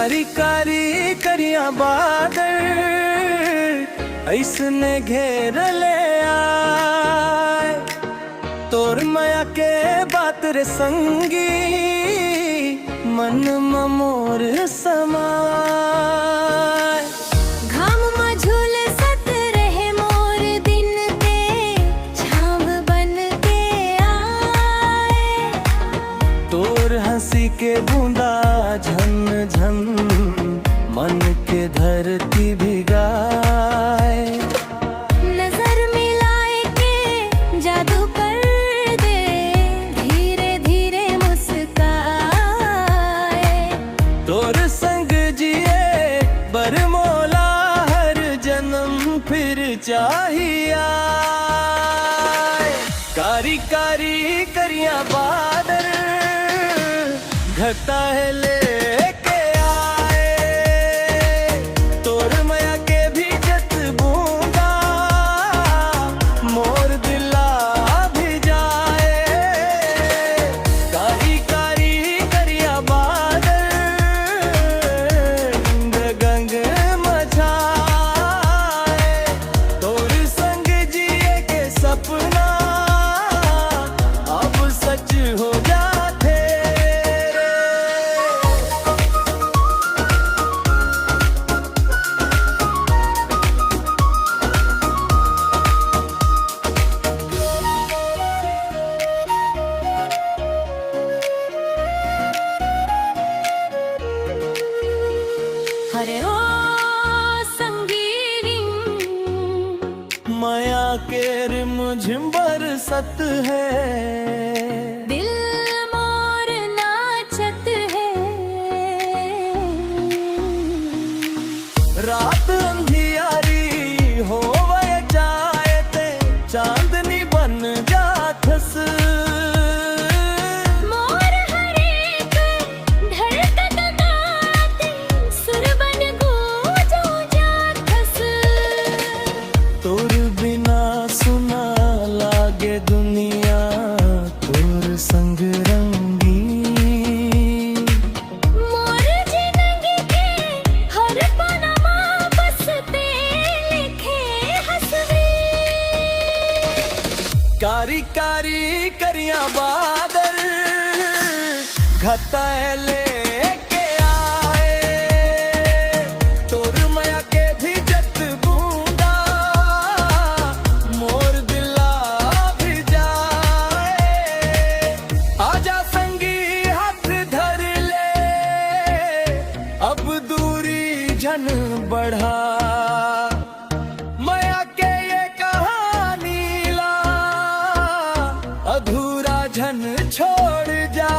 कारी कारी करिया बादल ऐसने घेर ले आए, तोर माया के बात रे संगी मन में मोर समाए। घाम में झूल सत रहे मोर दिन के छाव बन के आए, तोर हंसी के बूंदा झन झन मन के धरती भिगाए। नजर मिलाए के जादू कर दे, धीरे धीरे मुस्काए। तोर संग जिए बरमोला हर जन्म फिर चाहिए। कारी कारी करिया बादल घटा है लेके आए, तोर माया के भी जत बूंदा मोर दिला भी जाए। कारी कारी करिया बादल गंग मचाए, तोर संग जिए के सपना अब सच हो जाते। हरे ओ संगीरी माया के रिम झिम्बर सत है, दिल मोर नाचत है। रात अंधियारी हो जाए ते चांदनी बन जाथस। मोर हरेक धड़कत गाते सुर बन गूंजो जाथस। तोर बिना सुना लागे दुनिया तोर संग रंगी। मोर जिंदगी के हर पनमा बस ते लिखे हंसवे। कारी कारी करिया बादल घटा है लेके आए, तोर माया के भी जत बूंदा मोर दिला भी जाए। आजा संगी हाथ धर ले अब दूरी झन बढ़ा, माया के ये कहानी ला अधूरा झन छोड़ जा।